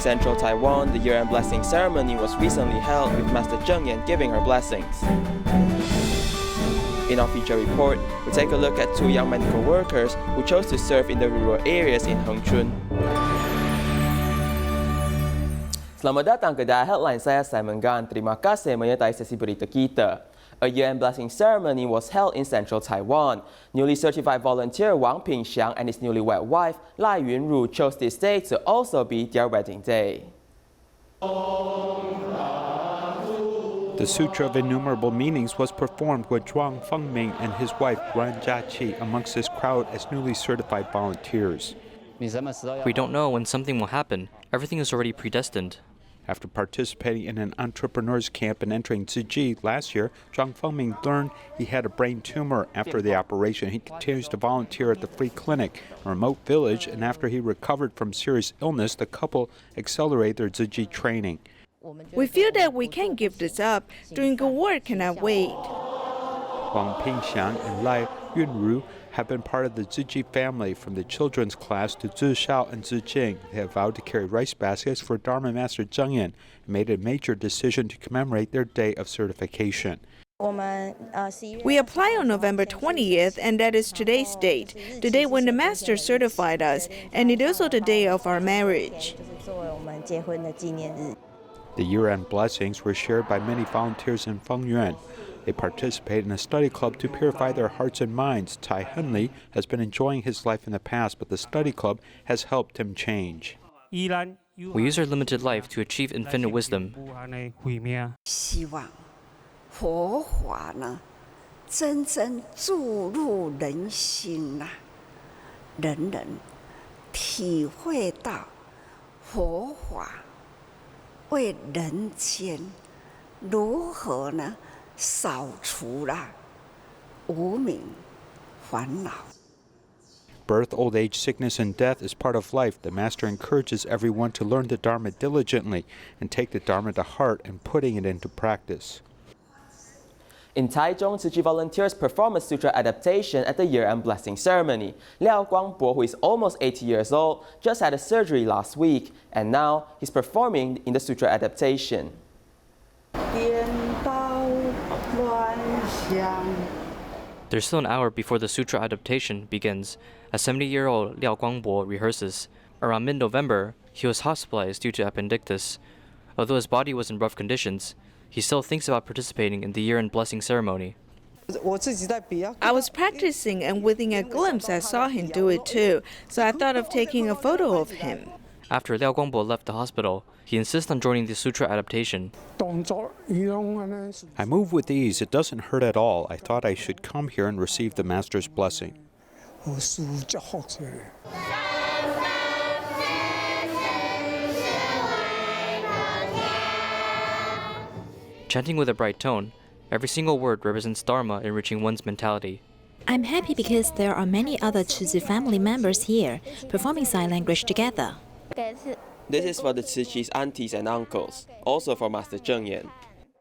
central Taiwan, the year-end blessing ceremony was recently held with Master Cheng Yen giving her blessings. In our feature report, we take a look at two young medical workers who chose to serve in the rural areas in Hengchun. Selamat datang ke DaAi Headlines, saya Simon Gan. Terima kasih menyertai sesi berita kita. A year-end blessing ceremony was held in central Taiwan. Newly certified volunteer Wang Pinxiang and his newlywed wife, Lai Yunru, chose this day to also be their wedding day. The Sutra of Innumerable Meanings was performed with Zhuang Fengming and his wife, Tzu Chi, amongst this crowd as newly certified volunteers. We don't know when something will happen. Everything is already predestined. After participating in an entrepreneur's camp and entering Tzu Chi last year, Zhuang Fengming learned he had a brain tumor. After the operation, he continues to volunteer at the Free Clinic, a remote village, and after he recovered from serious illness, the couple accelerated their Tzu Chi training. We feel that we can't give this up. Doing good work cannot wait. Wang Pinxiang and Lai Yunru have been part of the Tzu Chi family from the children's class to Tzu Shao and Tzu Jing. They have vowed to carry rice baskets for Dharma Master Cheng Yen and made a major decision to commemorate their day of certification. We apply on November 20th, and that is today's date, the day when the Master certified us, and it is also the day of our marriage. The year-end blessings were shared by many volunteers in Fengyuan. They participated in a study club to purify their hearts and minds. Cai Hengli has been enjoying his life in the past, but the study club has helped him change. We use our limited life to achieve infinite wisdom. 希望佛法呢，真正注入人心呐，人人体会到佛法为人间如何呢？ 扫除了无明烦恼。 Birth, old age, sickness, and death is part of life. The Master encourages everyone to learn the Dharma diligently and take the Dharma to heart and putting it into practice. In Taichung, Tzu Chi volunteers performed a sutra adaptation at the year-end blessing ceremony. Liao Guangbo, who is almost 80 years old, just had a surgery last week, and now he's performing in the sutra adaptation. There's still an hour before the sutra adaptation begins, as 70-year-old Liao Guangbo rehearses. Around mid-November, he was hospitalized due to appendicitis. Although his body was in rough conditions, he still thinks about participating in the year-end blessing ceremony. I was practicing, and within a glimpse I saw him do it too, so I thought of taking a photo of him. After Liao Guangbo left the hospital, he insists on joining the sutra adaptation. I move with ease. It doesn't hurt at all. I thought I should come here and receive the Master's blessing. Chanting with a bright tone, every single word represents Dharma enriching one's mentality. I'm happy because there are many other Tzu Chi family members here, performing sign language together. This is for the Tzu Chi's aunties and uncles, also for Master Cheng Yen.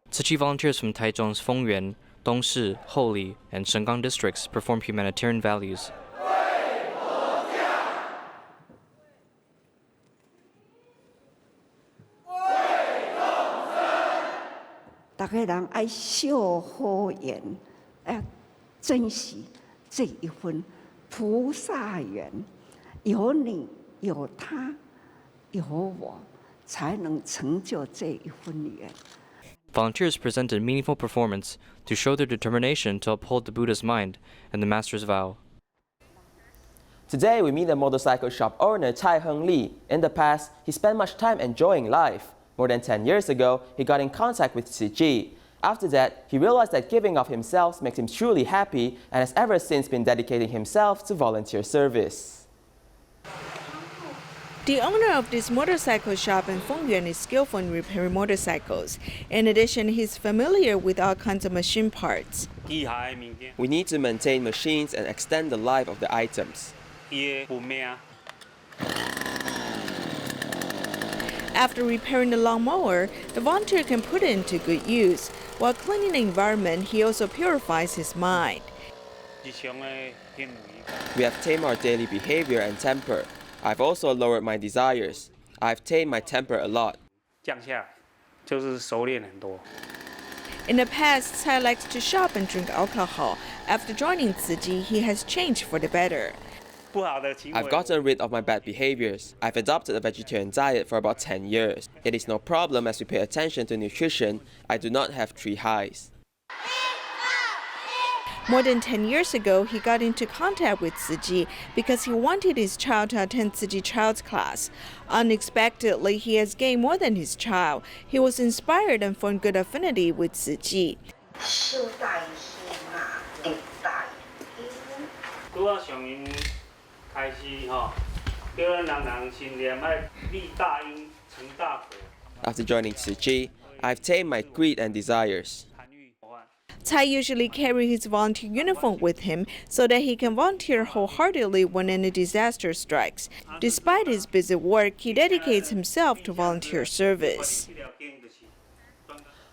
Tzu Chi volunteers from Taichung's Fengyuan, Dongshi, Houli, and Shengang districts perform humanitarian values. 大家人爱修好缘，要珍惜这一份菩萨缘，有你有他。 有我，才能成就这一份缘。 Volunteers presented meaningful performance to show their determination to uphold the Buddha's mind and the Master's vow. Today, we meet a motorcycle shop owner, Cai Hengli. In the past, he spent much time enjoying life. More than 10 years ago, he got in contact with Tzu Chi. After that, he realized that giving of himself makes him truly happy and has ever since been dedicating himself to volunteer service. The owner of this motorcycle shop in Fengyuan is skillful in repairing motorcycles. In addition, he's familiar with all kinds of machine parts. We need to maintain machines and extend the life of the items. After repairing the lawnmower, the volunteer can put it into good use. While cleaning the environment, he also purifies his mind. We have tamed our daily behavior and temper. I've also lowered my desires. I've tamed my temper a lot. 降下来，就是熟练很多。 In the past, Cai likes to shop and drink alcohol. After joining Tzu Chi, he has changed for the better. 不好的行为。 I've gotten rid of my bad behaviors. I've adopted a vegetarian diet for about 10 years. It is no problem as we pay attention to nutrition. I do not have 3 highs. More than 10 years ago, he got into contact with Tzu Chi because he wanted his child to attend Tzu Chi child's class. Unexpectedly, he has gained more than his child. He was inspired and formed good affinity with Tzu Chi. 拄啊上音开始吼，叫咱人心念要立大因成大果。 After joining Tzu Chi, I've tamed my greed and desires. Cai usually carries his volunteer uniform with him so that he can volunteer wholeheartedly when any disaster strikes. Despite his busy work, he dedicates himself to volunteer service.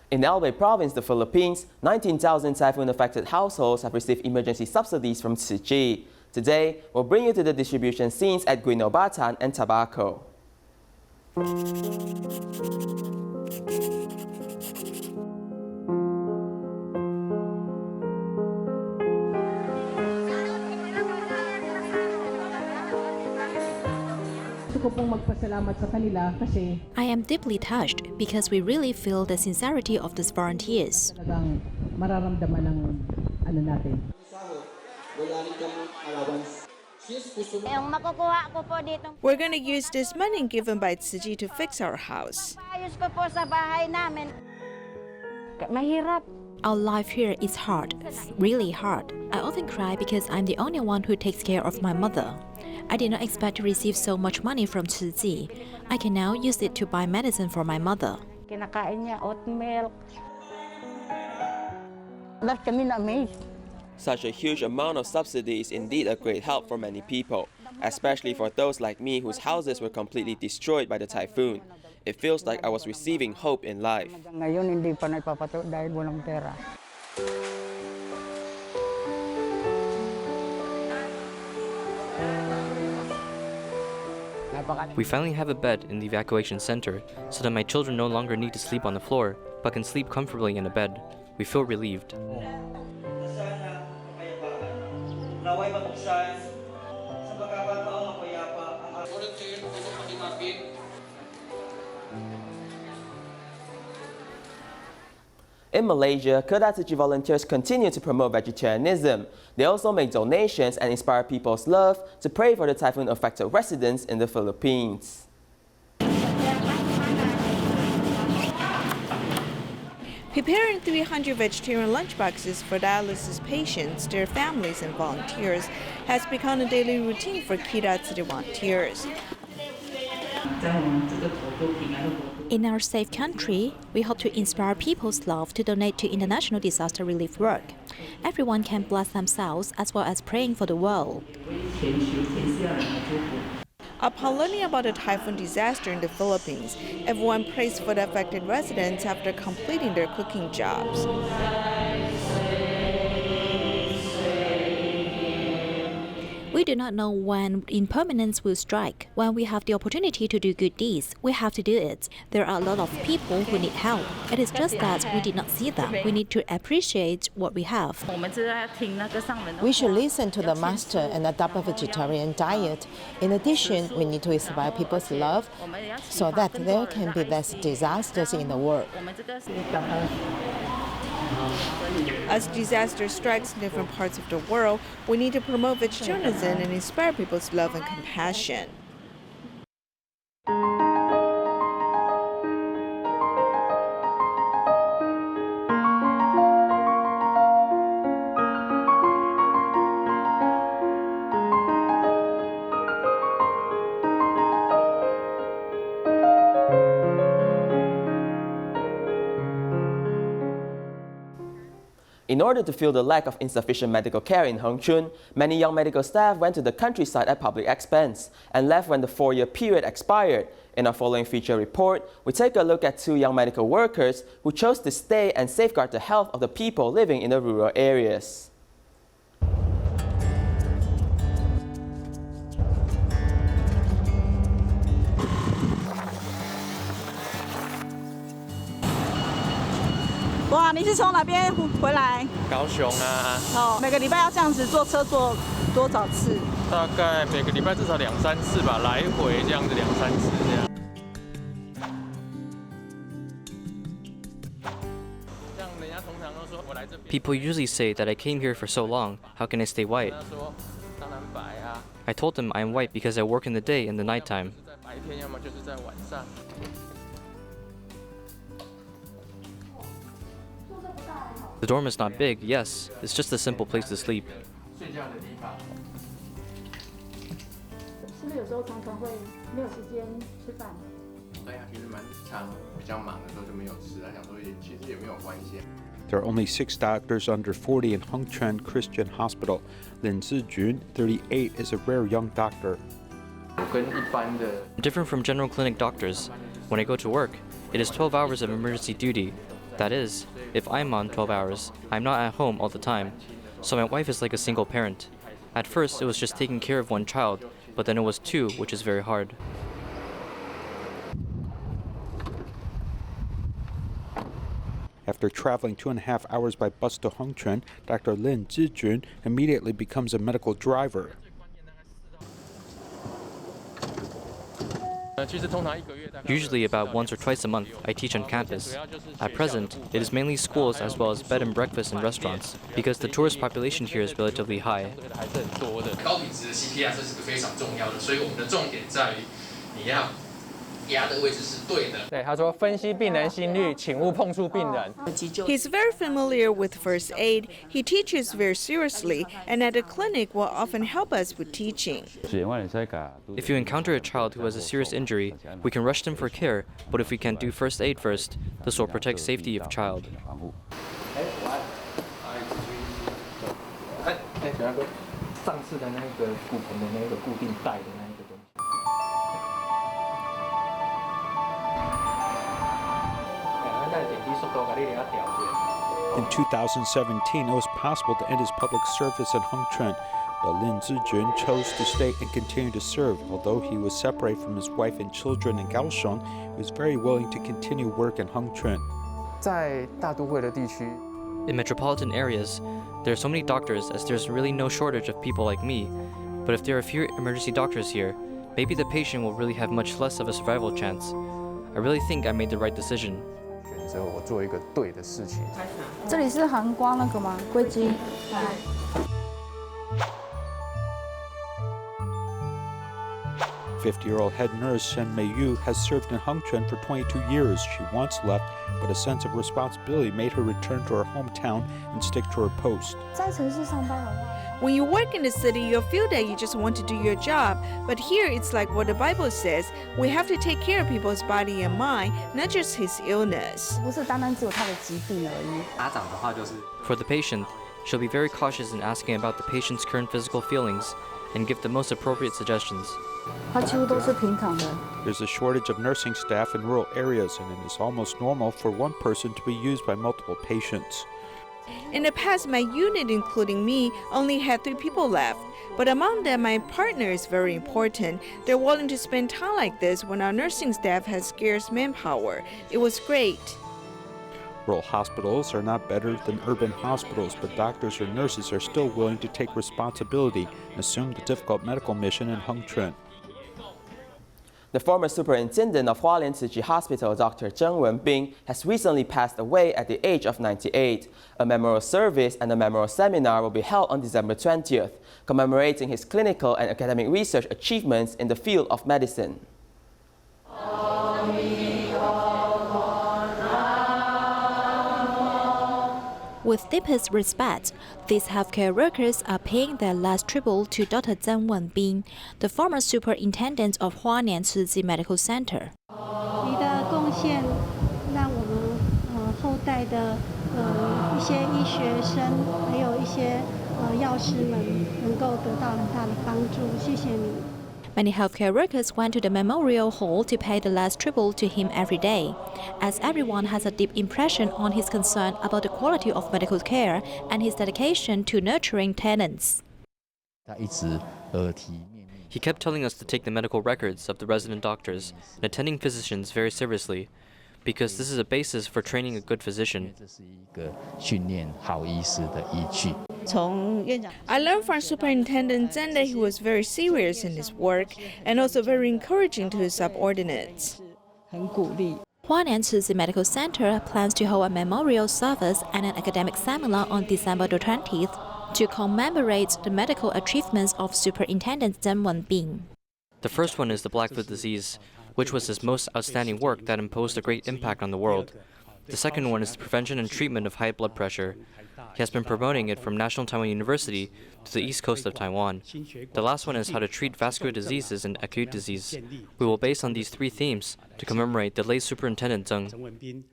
In Albay Province, the Philippines, 19,000 typhoon-affected households have received emergency subsidies from Tzu Chi. Today, we'll bring you to the distribution scenes at Guinobatan and Tabaco. I am deeply touched because we really feel the sincerity of these volunteers. We're going to use this money given by Tzu Chi to fix our house. Our life here is hard, really hard. I often cry because I'm the only one who takes care of my mother. I did not expect to receive so much money from Tzu Chi. I can now use it to buy medicine for my mother. Kinakain niya oat milk. Lahat kami na-amaze. Such a huge amount of subsidy is indeed a great help for many people, especially for those like me whose houses were completely destroyed by the typhoon. It feels like I was receiving hope in life. Ngayon hindi pa nagpapato dahil walang pera. We finally have a bed in the evacuation center so that my children no longer need to sleep on the floor but can sleep comfortably in a bed. We feel relieved. In Malaysia, Kedah Tzu Chi volunteers continue to promote vegetarianism. They also make donations and inspire people's love to pray for the typhoon-affected residents in the Philippines. Preparing 300 vegetarian lunchboxes for dialysis patients, their families, and volunteers has become a daily routine for Kedah Tzu Chi volunteers. In our safe country, we hope to inspire people's love to donate to international disaster relief work. Everyone can bless themselves as well as praying for the world. Upon learning about the typhoon disaster in the Philippines, everyone prays for the affected residents after completing their cooking jobs. We do not know when impermanence will strike. When we have the opportunity to do good deeds, we have to do it. There are a lot of people who need help. It is just that we did not see them. We need to appreciate what we have. We should listen to the master and adopt a vegetarian diet. In addition, we need to inspire people's love so that there can be less disasters in the world. As disaster strikes in different parts of the world, we need to promote vegetarianism and inspire people's love and compassion. In order to fill the lack of insufficient medical care in Hengchun, many young medical staff went to the countryside at public expense and left when the 4-year period expired. In our following feature report, we take a look at 2 young medical workers who chose to stay and safeguard the health of the people living in the rural areas. 吗？你是从哪边回来？高雄啊。哦，每个礼拜要这样子坐车坐多少次？大概每个礼拜至少2、3次吧，来回这样子2、3次这样。像人家通常都说我来这边。People usually say that I came here for so long, how can I stay white? 他说当然白啊。I told them I am white because I work in the day and the nighttime. 在白天，要么就是在晚上。The dorm is not big, yes, it's just a simple place to sleep. 睡觉的地方。是不是有时候常常会没有时间吃饭？对啊，其实蛮常比较忙的时候就没有吃啊，想说其实也没有关系。There are only 6 doctors under 40 in Hengchun Christian Hospital. Lin Zijun, 38, is a rare young doctor. Different from general clinic doctors, when I go to work, it is 12 hours of emergency duty. That is, if I'm on 12 hours, I'm not at home all the time. So my wife is like a single parent. At first, it was just taking care of one child, but then it was 2, which is very hard. After traveling 2.5 hours by bus to Hengchun, Dr. Lin Zijun immediately becomes a medical driver. Usually about once or twice a month, I teach on campus. At present, it is mainly schools as well as bed and breakfast and restaurants, because the tourist population here is relatively high. 高品质的 CPR 这是个非常重要的，所以我们的重点在于你要压的位置是对的。对，他说分析病人心率，请勿碰触病人。 He's very familiar with first aid. He teaches very seriously, and at a clinic will often help us with teaching. If you encounter a child who has a serious injury, we can rush them for care, but if we can do first aid first, this will protect safety of child. 上次的那个骨盆的那个固定带的那一个东西。 In 2017, it was possible to end his public service in Hengchun, but Lin Zijun chose to stay and continue to serve. Although he was separated from his wife and children in Kaohsiung, he was very willing to continue work in Hengchun. 在大都会的地区。 In metropolitan areas, there are so many doctors as there's really no shortage of people like me. But if there are fewer emergency doctors here, maybe the patient will really have much less of a survival chance. I really think I made the right decision. 选择我做一个对的事情。这里是韩光那个吗？龟鸡。 50-year-old head nurse Shen Meiyu has served in Hengchun for 22 years. She once left, but a sense of responsibility made her return to her hometown and stick to her post. 在城市上班的话。 When you work in the city, you'll feel that you just want to do your job. But here, it's like what the Bible says. We have to take care of people's body and mind, not just his illness. 不是单单只有他的疾病而已。 For the patient, she'll be very cautious in asking about the patient's current physical feelings and give the most appropriate suggestions. 他几乎都是平躺的。 There's a shortage of nursing staff in rural areas, and it is almost normal for one person to be used by multiple patients. In the past, my unit, including me, only had 3 people left. But among them, my partner is very important. They're willing to spend time like this when our nursing staff has scarce manpower. It was great. Rural hospitals are not better than urban hospitals, but doctors or nurses are still willing to take responsibility and assume the difficult medical mission in Hengchun. The former superintendent of Hualien Tzu Chi Hospital, Dr. Zheng Wenbing, has recently passed away at the age of 98. A memorial service and a memorial seminar will be held on December 20th, commemorating his clinical and academic research achievements in the field of medicine. With deepest respect, these healthcare workers are paying their last tribute to Dr. Zheng Wenbing, the former superintendent of Hualien Tzu Chi Medical Center. 你的贡献让我们后代的一些医学生，还有一些药师们能够得到很大的帮助，谢谢你。 Many healthcare workers went to the memorial hall to pay the last tribute to him every day, as everyone has a deep impression on his concern about the quality of medical care and his dedication to nurturing tenants. He kept telling us to take the medical records of the resident doctors and attending physicians very seriously. because this is a basis for training a good physician. I learned from Superintendent Zeng that he was very serious in his work and also very encouraging to his subordinates. Hualien Tzu Medical Center plans to hold a memorial service and an academic seminar on December the 20th to commemorate the medical achievements of Superintendent Zeng Wenbin. The first one is the Blackfoot disease, which was his most outstanding work that imposed a great impact on the world. The second one is the prevention and treatment of high blood pressure. He has been promoting it from National Taiwan University to the east coast of Taiwan. The last one is how to treat vascular diseases and acute disease. We will base on these three themes to commemorate the late Superintendent Zeng.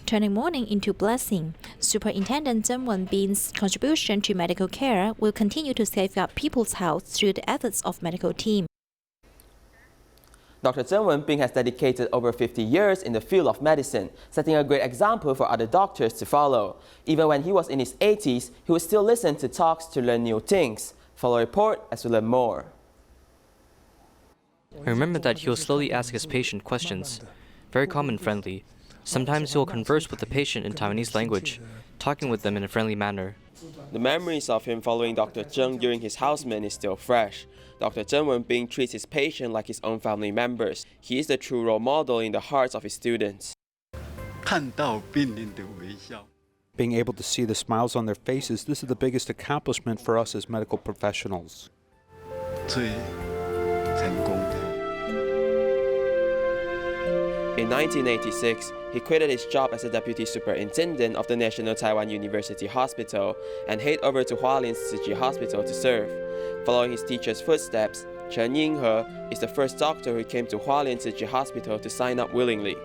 Turning mourning into blessing, Superintendent Zeng Wenbin's contribution to medical care will continue to safeguard people's health through the efforts of medical team. Dr. Zeng Wenbin has dedicated over 50 years in the field of medicine, setting a great example for other doctors to follow. Even when he was in his 80s, he would still listen to talks to learn new things. Follow a report as we learn more. I remember that he will slowly ask his patient questions, very calm and friendly. Sometimes he will converse with the patient in Taiwanese language, talking with them in a friendly manner. The memories of him following Dr. Zeng during his houseman is still fresh. Dr. Zeng Wenbin treats his patient like his own family members. He is the true role model in the hearts of his students. Being able to see the smiles on their faces, this is the biggest accomplishment for us as medical professionals. In 1986, he quitted his job as a deputy superintendent of the National Taiwan University Hospital and headed over to Hualien's Tzu Chi Hospital to serve. Following his teacher's footsteps, Chen Yinghe is the first doctor who came to Hualien Tzu Chi Hospital to sign up willingly.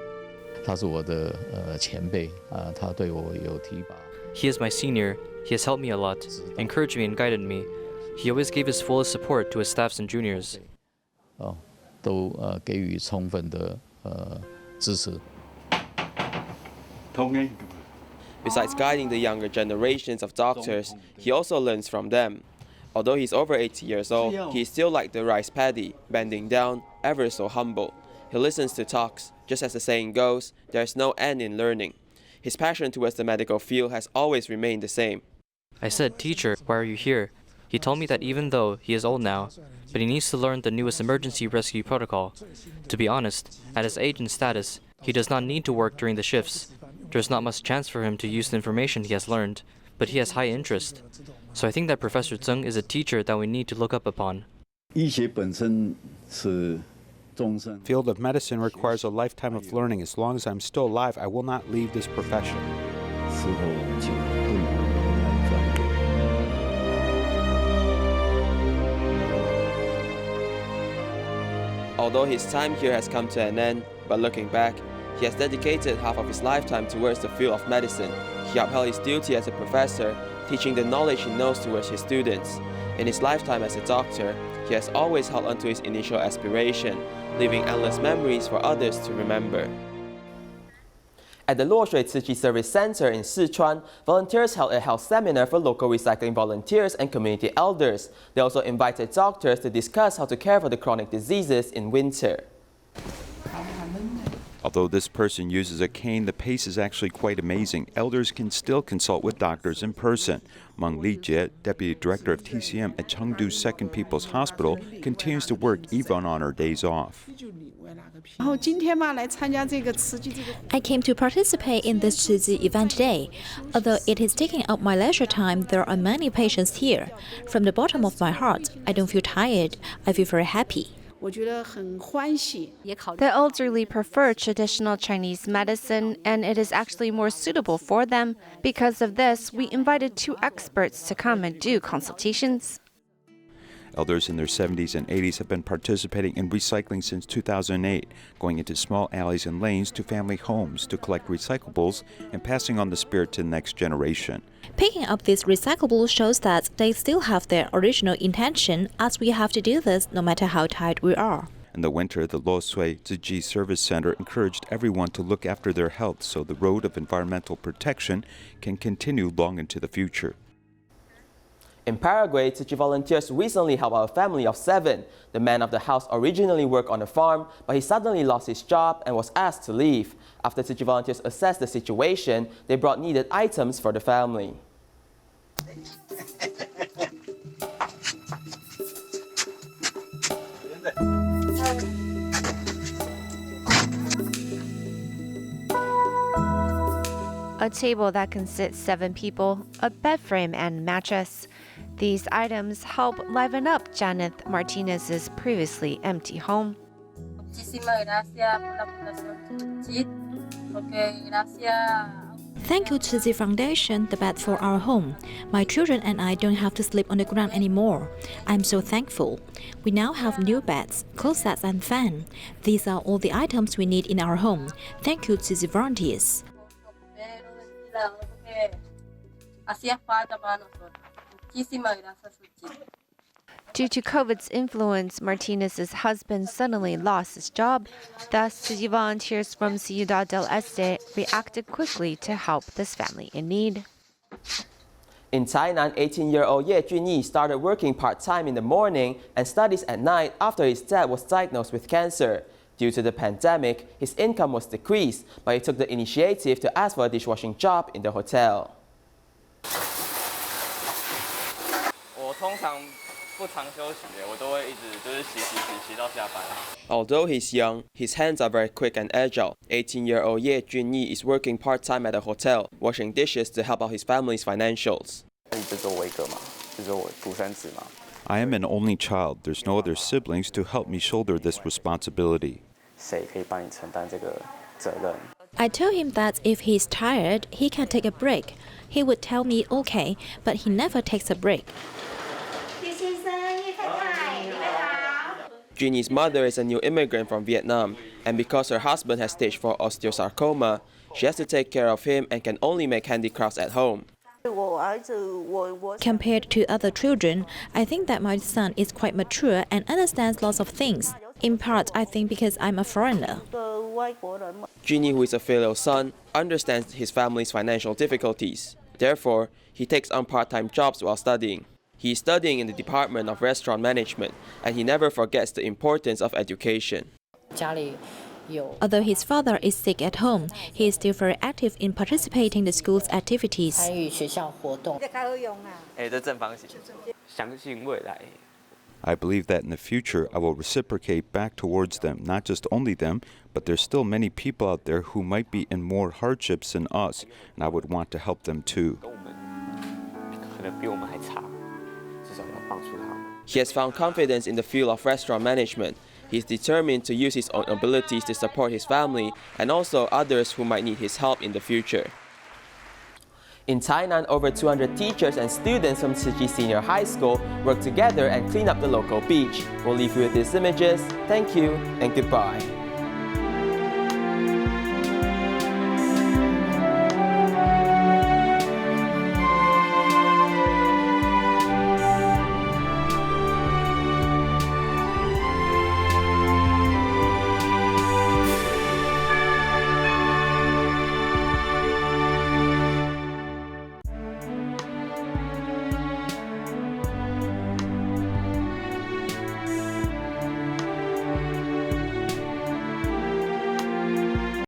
He is my senior. He has helped me a lot, encouraged me and guided me. He always gave his fullest support to his staffs and juniors. Besides guiding the younger generations of doctors, he also learns from them. Although he's over 80 years old, he is still like the rice paddy, bending down, ever so humble. He listens to talks. Just as the saying goes, there's no end in learning. His passion towards the medical field has always remained the same. I said, "Teacher, why are you here?" He told me that even though he is old now, but he needs to learn the newest emergency rescue protocol. To be honest, at his age and status, he does not need to work during the shifts. There's not much chance for him to use the information he has learned, but he has high interest. So I think that Professor Zeng is a teacher that we need to look up upon. Field of medicine requires a lifetime of learning. As long as I'm still alive, I will not leave this profession. Although his time here has come to an end, but looking back, he has dedicated half of his lifetime towards the field of medicine. He upheld his duty as a professor, teaching the knowledge he knows towards his students. In his lifetime as a doctor, he has always held onto his initial aspiration, leaving endless memories for others to remember. At the Luoshui Tzu Chi Service Center in Sichuan, volunteers held a health seminar for local recycling volunteers and community elders. They also invited doctors to discuss how to care for the chronic diseases in winter. Although this person uses a cane, the pace is actually quite amazing. Elders can still consult with doctors in person. Meng Lijie, Deputy Director of TCM at Chengdu Second People's Hospital, continues to work even on her days off. I came to participate in this Tzu Chi event today. Although it is taking up my leisure time, there are many patients here. From the bottom of my heart, I don't feel tired. I feel very happy. The elderly prefer traditional Chinese medicine, and it is actually more suitable for them. Because of this, we invited 2 experts to come and do consultations. Elders in their 70s and 80s have been participating in recycling since 2008, going into small alleys and lanes to family homes to collect recyclables and passing on the spirit to the next generation. Picking up these recyclables shows that they still have their original intention, as we have to do this no matter how tired we are. In the winter, the Luoshui Tzu Chi Service Center encouraged everyone to look after their health so the road of environmental protection can continue long into the future. In Paraguay, Tzu Chi volunteers recently helped out a family of 7. The man of the house originally worked on a farm, but he suddenly lost his job and was asked to leave. After Tzu Chi volunteers assessed the situation, they brought needed items for the family. A table that can sit 7 people, a bed frame and mattress. These items help liven up Janet Martinez's previously empty home. Thank you to the foundation, the bed for our home. My children and I don't have to sleep on the ground anymore. I'm so thankful. We now have new beds, closets and fan. These are all the items we need in our home. Thank you to the volunteers. Due to COVID's influence, Martinez's husband suddenly lost his job. Thus, Tzu Chi volunteers from Ciudad del Este reacted quickly to help this family in need. In Tainan, 18-year-old Ye Junyi started working part-time in the morning and studies at night after his dad was diagnosed with cancer. Due to the pandemic, his income was decreased, but he took the initiative to ask for a dishwashing job in the hotel. Although he's young, his hands are very quick and agile. 18-year-old Ye Junyi is working part-time at a hotel, washing dishes to help out his family's financials. I am an only child. There's no other siblings to help me shoulder this responsibility. I told him that if he's tired, he can take a break. He would tell me okay, but he never takes a break. Junyi's mother is a new immigrant from Vietnam, and because her husband has stage 4 osteosarcoma, she has to take care of him and can only make handicrafts at home. Compared to other children, I think that my son is quite mature and understands lots of things. In part, I think because I'm a foreigner. Junyi, who is a filial son, understands his family's financial difficulties. Therefore, he takes on part-time jobs while studying. He is studying in the Department of Restaurant Management, and he never forgets the importance of education. Although his father is sick at home, he is still very active in participating in the school's activities. I believe that in the future I will reciprocate back towards them, not just only them, but there's still many people out there who might be in more hardships than us, and I would want to help them too. He has found confidence in the field of restaurant management. He is determined to use his own abilities to support his family and also others who might need his help in the future. In Tainan, over 200 teachers and students from Tzu Chi Senior High School work together and clean up the local beach. We'll leave you with these images. Thank you and goodbye.